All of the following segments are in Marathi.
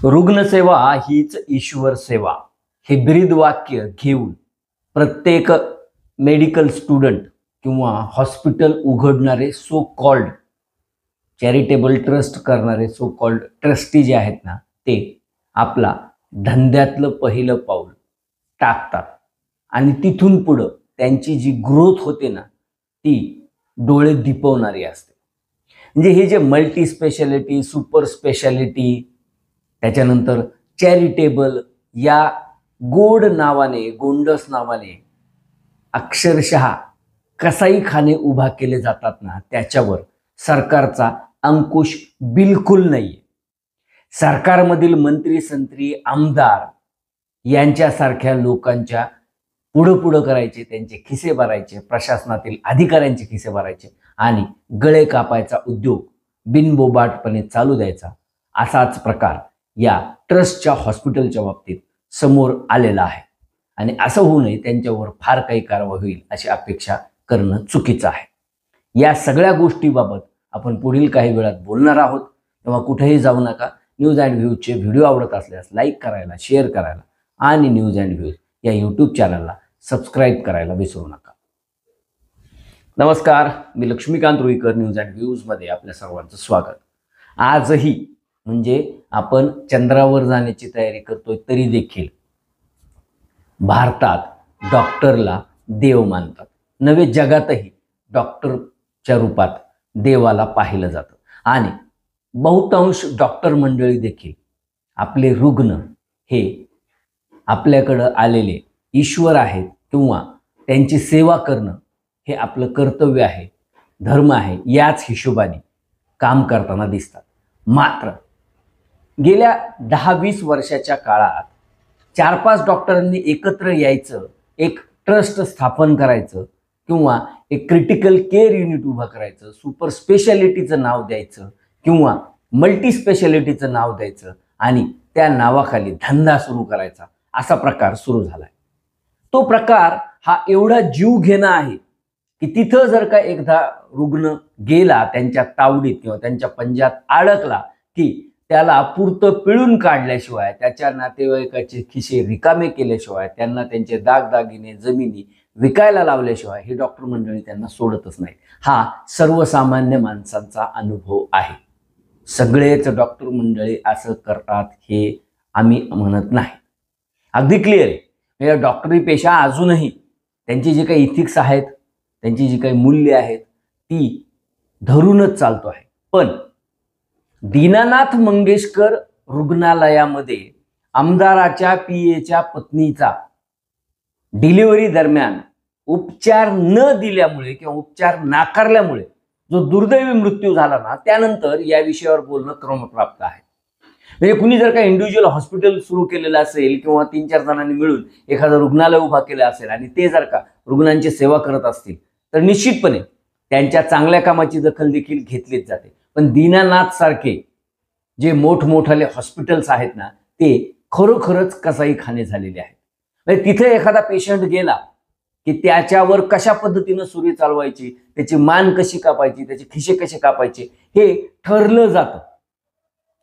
रुग्णसेवा हीच ईश्वर सेवा हे ब्रीद वाक्य घेऊन प्रत्येक मेडिकल स्टुडंट किंवा हॉस्पिटल उघडणारे सो कॉल्ड चॅरिटेबल ट्रस्ट करणारे सो कॉल्ड ट्रस्टी जे आहेत ना, ते आपला धंद्यातलं पहिलं पाऊल टाकतात आणि तिथून पुढं त्यांची जी ग्रोथ होते ना, ती डोळे दिपवणारी असते. म्हणजे हे जे मल्टी स्पेशालिटी, सुपर स्पेशालिटी, त्याच्यानंतर चॅरिटेबल या गोड नावाने, गोंडस नावाने अक्षरशः कसाईखाने उभा केले जातात ना, त्याच्यावर सरकारचा अंकुश बिलकुल नाहीये. सरकारमधील मंत्री, संत्री, आमदार यांच्यासारख्या लोकांच्या पुढं करायचे, त्यांचे खिसे भरायचे, प्रशासनातील अधिकाऱ्यांचे खिसे भरायचे आणि गळे कापायचा उद्योग बिनबोबाटपणे चालू द्यायचा, असाच प्रकार या ट्रस्टच्या हॉस्पिटलच्या बाबतीत समोर आलेला आहे. आणि असं होऊ नये, त्यांच्यावर फार काही कारवाई होईल अशी अपेक्षा करणं चुकीचं आहे. या सगळ्या गोष्टीबाबत आपण पुढील काही वेळात बोलणार आहोत. तेव्हा कुठेही जाऊ नका. न्यूज अँड व्ह्यूजचे व्हिडिओ आवडत असल्यास लाईक करायला, शेअर करायला आणि न्यूज अँड व्ह्यूज या यूट्यूब चॅनलला सबस्क्राईब करायला विसरू नका. नमस्कार, मी लक्ष्मीकांत रुईकर. न्यूज अँड व्ह्यूजमध्ये आपल्या सर्वांचं स्वागत. आजही म्हणजे आपण चंद्रावर जाण्याची तयारी करतोय, तरी देखील भारतात डॉक्टरला देव मानतात. नवे जगातही डॉक्टरच्या रूपात देवाला पाहिलं जातं आणि बहुतांश डॉक्टर मंडळी देखील आपले रुग्ण हे आपल्याकडं आलेले ईश्वर आहेत किंवा त्यांची सेवा करणं हे आपलं कर्तव्य आहे, धर्म आहे, याच हिशोबाने काम करताना दिसतात. मात्र गेल्या 10-20 वर्षाच्या काळात 4-5 डॉक्टरांनी एकत्र यायचं, एक ट्रस्ट स्थापन करायचं किंवा एक क्रिटिकल केअर युनिट उभं करायचं, सुपर स्पेशालिटीचं नाव द्यायचं किंवा मल्टी स्पेशालिटीचं नाव द्यायचं आणि त्या नावाखाली धंदा सुरू करायचा, असा प्रकार सुरू झाला आहे. तो प्रकार हा एवढा जीव घेणा आहे की तिथं जर का एकदा रुग्ण गेला, त्यांच्या तावडीत किंवा त्यांच्या पंजात अडकला की त्याला पुरतं पिळून काढल्याशिवाय, त्याच्या नातेवाईकाचे खिसे रिकामे केल्याशिवाय, त्यांना त्यांचे दागदागिने, जमिनी विकायला लावल्याशिवाय हे डॉक्टर मंडळी त्यांना सोडतच नाही. हा सर्वसामान्य माणसांचा अनुभव आहे. सगळेच डॉक्टर मंडळी असं करतात हे आम्ही म्हणत नाही. अगदी क्लिअर आहे. या डॉक्टरी पेशा अजूनही त्यांची जी काही इथिक्स आहेत, त्यांची जी काही मूल्य आहेत, ती धरूनच चालतो आहे. पण दीनानाथ मंगेशकर रुग्णालयामध्ये आमदाराच्या पीएच्या पत्नीचा डिलिव्हरी दरम्यान उपचार न दिल्यामुळे किंवा उपचार नाकारल्यामुळे जो दुर्दैवी मृत्यू झाला ना, त्यानंतर या विषयावर बोलणं क्रमप्राप्त आहे. म्हणजे कुणी जर का इंडिव्हिज्युअल हॉस्पिटल सुरू केलेलं असेल किंवा 3-4 जणांनी मिळून एखादं रुग्णालय उभा केलं असेल आणि ते जर का रुग्णांची सेवा करत असतील, तर निश्चितपणे त्यांच्या चांगल्या कामाची दखल देखील घेतलीच जाते. पण दीनानाथ सारखे जे मोठमोठाले हॉस्पिटल्स आहेत ना, ते खरोखरच कसाईखाने झालेले आहेत. म्हणजे तिथे एखादा पेशंट गेला की त्याच्यावर कशा पद्धतीनं सुरी चालवायची, त्याची मान कशी कापायची, त्याचे खिसे कसे कापायचे, हे ठरलं जातं.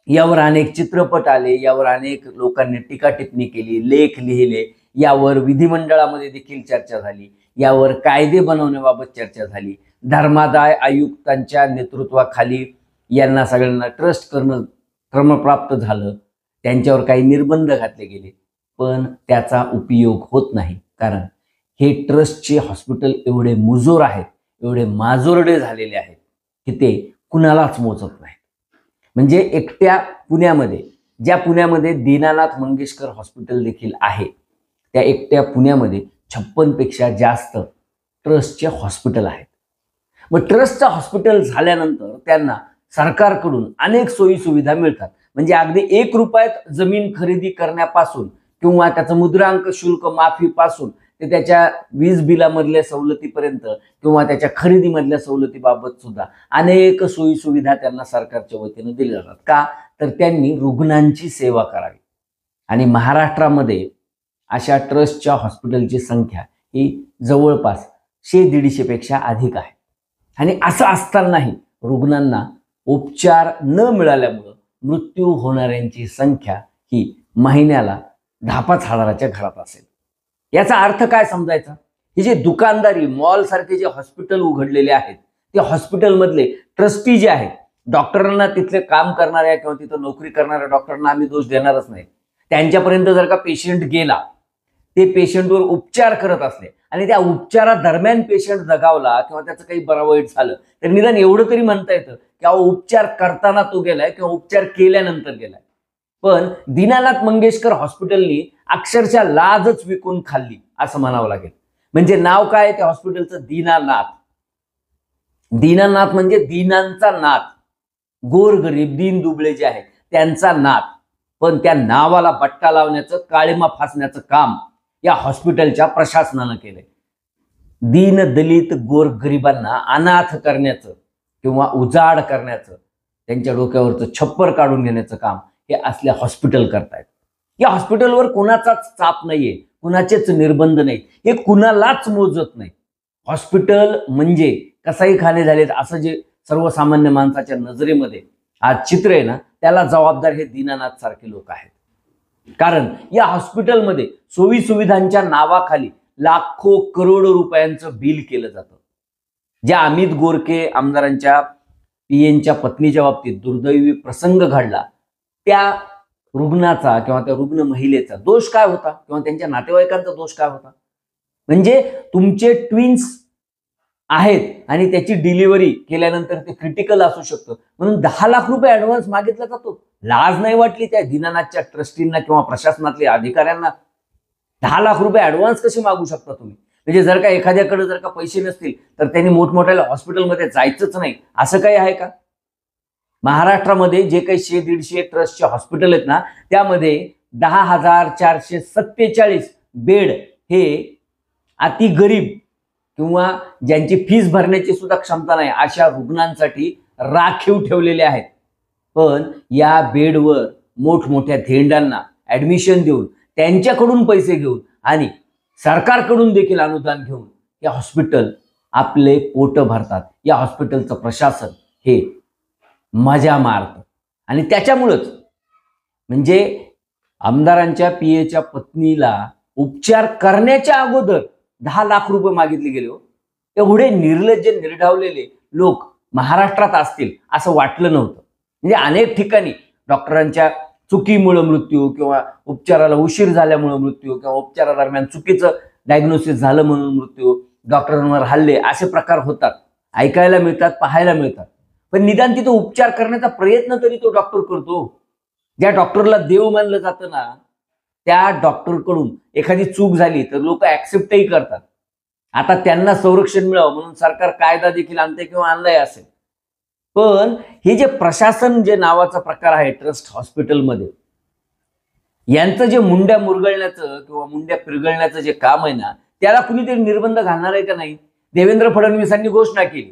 यावर अनेक चित्रपट आले, यावर अनेक लोकांनी टीका टिप्पणी केली, लेख लिहिले, यावर विधिमंडळामध्ये देखील चर्चा झाली, यावर कायदे बनवण्याबाबत चर्चा झाली. धर्मादाय आयुक्तांच्या नेतृत्वाखाली यांना सगळ्यांना ट्रस्ट करणं क्रमप्राप्त झालं, त्यांच्यावर काही निर्बंध घातले गेले, पण त्याचा उपयोग होत नाही. कारण हे ट्रस्टचे हॉस्पिटल एवढे मुजोर आहेत, एवढे माजोरडे झालेले आहेत की ते कुणालाच मोजत नाहीत. म्हणजे एकट्या पुण्यामध्ये, ज्या पुण्यामध्ये दीनानाथ मंगेशकर हॉस्पिटल देखील आहे, त्या एकट्या पुण्यामध्ये 56 पेक्षा जास्त ट्रस्टचे हॉस्पिटल आहेत. मग ट्रस्टचं हॉस्पिटल झाल्यानंतर त्यांना सरकारकडून अनेक सोयी सुविधा मिळतात. म्हणजे अगदी 1 रुपयात जमीन खरेदी करण्यापासून किंवा त्याचं मुद्रांक शुल्क माफीपासून ते त्याच्या वीज बिलामधल्या सवलतीपर्यंत किंवा त्याच्या खरेदीमधल्या सवलतीबाबत सुद्धा अनेक सोयी सुविधा त्यांना सरकारच्या वतीनं दिल्या जातात. का? तर त्यांनी रुग्णांची सेवा करावी. आणि महाराष्ट्रामध्ये अशा ट्रस्टच्या हॉस्पिटलची संख्या ही जवळपास 100-150 पेक्षा अधिक आहे. आणि असं असतानाही रुग्णांना उपचार न मिळाल्यामुळं मृत्यू होणाऱ्यांची संख्या ही महिन्याला 10-5 हजाराच्या घरात असेल. याचा अर्थ काय समजायचा? हे जे दुकानदारी मॉल सारखे जे हॉस्पिटल उघडलेले आहेत, ते हॉस्पिटलमधले ट्रस्टी जे आहेत, डॉक्टरांना तिथले काम करणाऱ्या किंवा तिथं नोकरी करणाऱ्या डॉक्टरांना आम्ही दोष देणारच नाही. त्यांच्यापर्यंत जर का पेशंट गेला, ते पेशंटवर उपचार करत असले आणि त्या उपचारादरम्यान पेशंट दगावला किंवा त्याचं काही बरं वाईट झालं, तर निदान एवढं तरी म्हणता येतं की उपचार करताना तो गेलाय किंवा उपचार केल्यानंतर गेलाय. पण दीनानाथ मंगेशकर हॉस्पिटलनी अक्षरशः लाजच विकून खाल्ली असं म्हणावं लागेल. म्हणजे नाव काय त्या हॉस्पिटलचं? दीनानाथ. दीनानाथ म्हणजे दीनांचा नाथ, गोरगरीब दीन दुबळे जे आहेत त्यांचा नाथ. पण त्या नावाला बट्टा लावण्याचं, काळीमा फासण्याचं काम या हॉस्पिटलच्या प्रशासनानं केलंय. दीन दलित गोरगरिबांना अनाथ करण्याचं किंवा उजाड करण्याचं, त्यांच्या डोक्यावरचं छप्पर काढून घेण्याचं काम हे असले हॉस्पिटल करतायत. या हॉस्पिटलवर कुणाचाच चाप नाहीये, कुणाचेच निर्बंध नाही, हे कुणालाच मोजत नाही. हॉस्पिटल म्हणजे कसाई खाणे झालेत असं जे सर्वसामान्य माणसाच्या नजरेमध्ये आज चित्र आहे ना, त्याला जबाबदार हे दीनानाथ सारखे लोक आहेत. कारण या हॉस्पिटलमध्ये सोयी सुविधांच्या नावाखाली लाखो करोडो रुपयांचं बिल केलं जातं. ज्या अमित गोरके आमदारांच्या पीएनच्या पत्नीच्या बाबतीत दुर्दैवी प्रसंग घडला, त्या रुग्णाचा किंवा त्या रुग्ण महिलेचा दोष काय होता किंवा त्यांच्या नातेवाईकांचा दोष काय होता? म्हणजे तुमचे ट्विन्स आहेत आणि त्याची डिलिव्हरी केल्यानंतर ते क्रिटिकल असू शकतं म्हणून 10 लाख रुपये ऍडव्हान्स मागितला जातो. लाज नाही वाटली त्या दीनानाथच्या ट्रस्टींना किंवा प्रशासनातल्या अधिकाऱ्यांना? 10 लाख रुपये ऍडव्हान्स कसे मागू शकता तुम्ही? म्हणजे जर का एखाद्याकडे जर का पैसे नसतील तर त्यांनी मोठमोठ्या हॉस्पिटलमध्ये जायचंच नाही असं काही आहे का? महाराष्ट्रामध्ये जे काही 100-150 ट्रस्टचे हॉस्पिटल आहेत ना, त्यामध्ये 10,447 बेड हे अति गरीब किंवा ज्यांची फीस भरण्याची सुद्धा क्षमता नाही अशा रुग्णांसाठी राखीव ठेवलेले आहेत. पण या बेडवर मोठमोठ्या धेंडांना ऍडमिशन देऊन, त्यांच्याकडून पैसे घेऊन आणि सरकारकडून देखील अनुदान घेऊन या हॉस्पिटल आपले पोट भरतात. या हॉस्पिटलचं प्रशासन हे मजा मारतं आणि त्याच्यामुळंच म्हणजे आमदारांच्या पीएच्या पत्नीला उपचार करण्याच्या अगोदर 10 लाख रुपये मागितले गेले. एवढे निर्लज्ज निर्ढावलेले लोक महाराष्ट्रात असतील असं वाटलं नव्हतं. म्हणजे अनेक ठिकाणी डॉक्टरांच्या चुकीमुळे मृत्यू किंवा उपचाराला उशीर झाल्यामुळे मृत्यू किंवा उपचारादरम्यान चुकीचं डायग्नोसिस झालं म्हणून मृत्यू, डॉक्टरांवर हल्ले असे प्रकार होतात, ऐकायला मिळतात, पाहायला मिळतात. पण निदान तिथं उपचार करण्याचा प्रयत्न तरी तो डॉक्टर करतो. ज्या डॉक्टरला देव मानलं जातं ना, त्या डॉक्टरकडून एखादी चूक झाली तर लोक ऍक्सेप्टही करतात. आता त्यांना संरक्षण मिळावं म्हणून सरकार कायदा देखील आणते किंवा आणलाय असेल. पण हे जे प्रशासन जे नावाचा प्रकार आहे ट्रस्ट हॉस्पिटलमध्ये, यांचं जे मुंड्या मुरगळण्याचं किंवा मुंड्या पिरगळण्याचं जे काम आहे ना, त्याला कुणीतरी निर्बंध घालणार आहे का नाही? देवेंद्र फडणवीसांनी घोषणा केली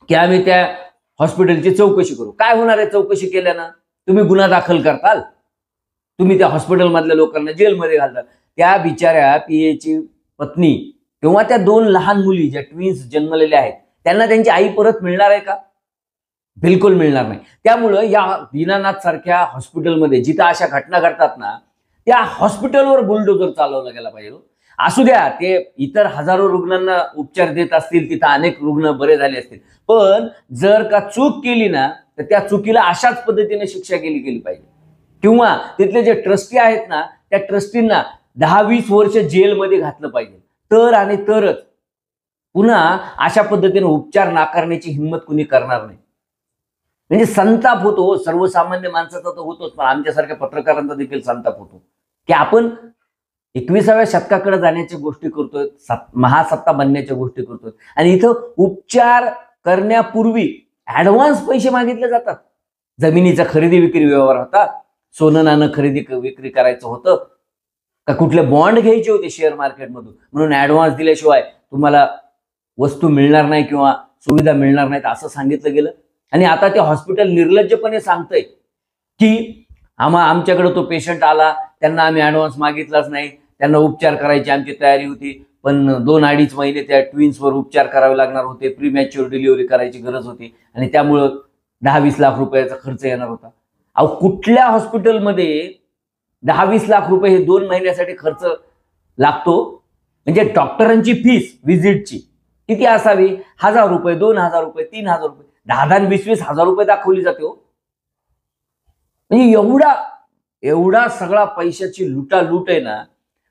की आम्ही त्या हॉस्पिटलची चौकशी करू. काय होणार आहे चौकशी केल्यानं? तुम्ही गुन्हा दाखल करताल, तुम्ही त्या हॉस्पिटलमधल्या लोकांना जेलमध्ये घालताल. त्या बिचाऱ्या पीएची पत्नी किंवा त्या 2 लहान मुली ज्या ट्विन्स जन्मलेल्या आहेत त्यांना त्यांची आई परत मिळणार आहे का? बिलकुल मिळणार नाही. त्यामुळं या दीनानाथ सारख्या हॉस्पिटलमध्ये जिथं अशा घटना घडतात ना, त्या हॉस्पिटलवर बुलडोजर चालवला गेला पाहिजे. असू द्या ते इतर हजारो रुग्णांना उपचार देत असतील, तिथं अनेक रुग्ण बरे झाले असतील, पण जर का चूक केली ना तर त्या चुकीला अशाच पद्धतीने शिक्षा केली गेली पाहिजे. किंवा तिथले जे ट्रस्टी आहेत ना, त्या ट्रस्टींना 10-20 वर्ष जेलमध्ये घातलं पाहिजे. तर आणि तरच पुन्हा अशा पद्धतीने उपचार नाकारण्याची हिंमत कुणी करणार नाही. म्हणजे संताप होतो, सर्वसामान्य माणसाचा तर होतोच, पण आमच्यासारख्या पत्रकारांचा देखील संताप होतो की आपण 21व्या शतकाकडे जाण्याच्या गोष्टी करतोय, महासत्ता बनण्याच्या गोष्टी करतोय आणि इथं उपचार करण्यापूर्वी ऍडव्हान्स पैसे मागितले जातात. जमिनीचा खरेदी विक्री व्यवहार होता, सोनं नाणं खरेदी विक्री करायचं होतं का, कुठले बॉन्ड घ्यायचे होते शेअर मार्केटमधून, म्हणून ऍडव्हान्स दिल्याशिवाय तुम्हाला वस्तू मिळणार नाही किंवा सुविधा मिळणार नाहीत असं सांगितलं गेलं. आणि आता ते हॉस्पिटल निर्लज्जपणे सांगतंय की आमच्याकडे तो पेशंट आला, त्यांना आम्ही ऍडव्हान्स मागितलाच नाही, त्यांना उपचार करायची आमची तयारी होती, पण 2-2.5 महिने त्या ट्विन्सवर उपचार करावे लागणार होते, प्रीमॅच्युअर डिलिव्हरी करायची गरज होती आणि त्यामुळं 10-20 लाख रुपयाचा खर्च येणार होता. अहो कुठल्या हॉस्पिटलमध्ये 10-20 लाख रुपये हे 2 महिन्यासाठी खर्च लागतो. म्हणजे डॉक्टरांची फीस व्हिजिटची किती असावी? 1000 रुपये, 2000 रुपये, 3000 रुपये, 10-20 हजार रुपये दाखवली जाते हो. म्हणजे एवढा सगळा पैशाची लुटालूट आहे ना.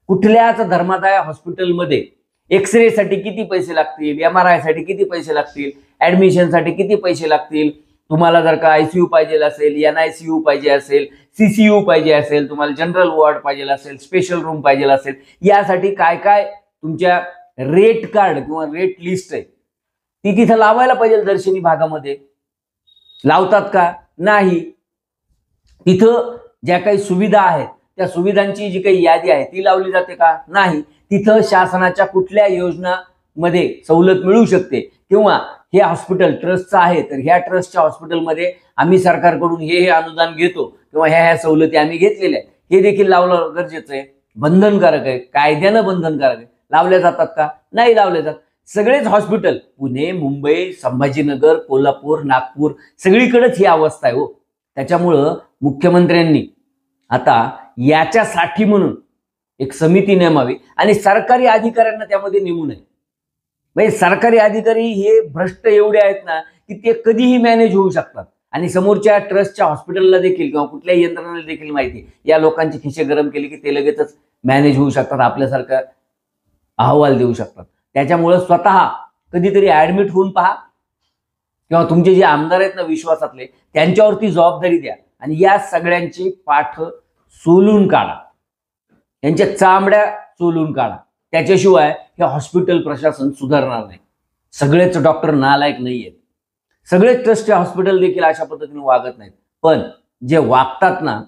कुठल्याच धर्मादाय हॉस्पिटलमध्ये एक्सरे साठी किती पैसे लागतील, MRI साठी किती पैसे लागतील, ऍडमिशनसाठी किती पैसे लागतील, तुम्हाला जर का ICU पाहिजे असेल, NICU पाहिजे असेल, CCU पाहिजे असेल, तुम्हाला जनरल वॉर्ड पाहिजे असेल, स्पेशल रूम पाहिजे असेल, यासाठी काय काय तुमच्या रेट कार्ड किंवा रेट लिस्ट आहे ती तिथं लावायला पाहिजे. दर्शनी भागामध्ये लावतात का? नाही. तिथं ज्या काही सुविधा आहेत त्या सुविधांची जी काही यादी आहे ती लावली जाते का? नाही. तिथं शासनाच्या कुठल्या योजनामध्ये सवलत मिळू शकते किंवा हे हॉस्पिटल ट्रस्टचं आहे तर ह्या ट्रस्टच्या हॉस्पिटलमध्ये आम्ही सरकारकडून हे अनुदान घेतो किंवा ह्या सवलती आम्ही घेतलेल्या आहेत, हे देखील लावलं गरजेचं आहे. बंधनकारक आहे, कायद्यानं बंधनकारक आहे. लावल्या जातात का? नाही लावले जात. सगळेच हॉस्पिटल पुणे, मुंबई, संभाजीनगर, कोल्हापूर, नागपूर सगळीकडेच ही अवस्था आहे हो. त्याच्यामुळं मुख्यमंत्र्यांनी आता याच्यासाठी म्हणून एक समिती नेमावी आणि सरकारी अधिकाऱ्यांना त्यामध्ये नेमू नये. म्हणजे सरकारी अधिकारी हे भ्रष्ट एवढे आहेत ना की ते कधीही मॅनेज होऊ शकतात आणि समोरच्या ट्रस्टच्या हॉस्पिटलला देखील किंवा कुठल्याही यंत्रणेला देखील माहिती या लोकांचे खिसे गरम केले की ते लगेचच मॅनेज होऊ शकतात, आपल्यासारखा अहवाल देऊ शकतात. त्याच्यामुळे स्वतः कधीतरी ऍडमिट होऊन पहा किंवा तुमचे जे आमदार आहेत ना विश्वासातले त्यांच्यावरती जबाबदारी द्या आणि या सगळ्यांची पाठ सोलून काढा, यांच्या चामड्या सोलून काढा. त्याच्याशिवाय हे हॉस्पिटल प्रशासन सुधारणार नाही. सगळेच डॉक्टर नालायक नाही आहेत, सगळेच ट्रस्ट हॉस्पिटल देखील अशा पद्धतीने वागत नाहीत. पण जे वागतात ना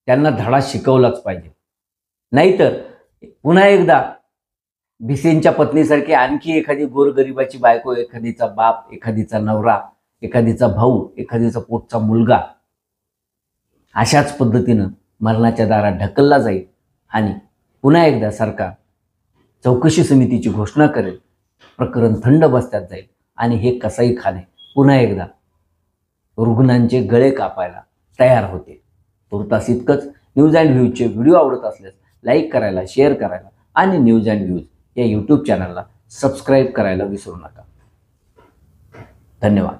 त्यांना धडा शिकवलाच पाहिजे. नाहीतर पुन्हा एकदा भिसेंच्या पत्नीसारखी आणखी एखादी गोरगरिबाची बायको, एखादीचा बाप, एखादीचा नवरा, एखादीचा भाऊ, एखादीचा पोटचा मुलगा अशाच पद्धतीनं मरणाच्या दारात ढकलला जाईल आणि पुन्हा एकदा सरकार चौकशी समितीची घोषणा करेल, प्रकरण थंड बसत्यात जाईल आणि हे कसाईखाने पुन्हा एकदा रुग्णांचे गळे कापायला तयार होते. तुर्तास इतकंच. न्यूज अँड व्ह्यूजचे व्हिडिओ आवडत असल्यास लाईक करायला, शेअर करायला आणि न्यूज अँड व्ह्यूज या यूट्यूब चॅनलला सबस्क्राईब करायला विसरू नका. धन्यवाद.